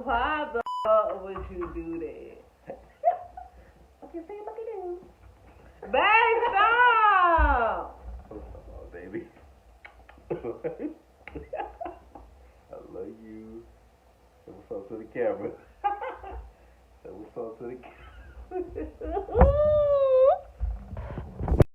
Why the fuck would you do that? Okay, say it like it is. Babe, stop! Oh, baby. I love you. Say what's up to the camera. Say what's up to the camera.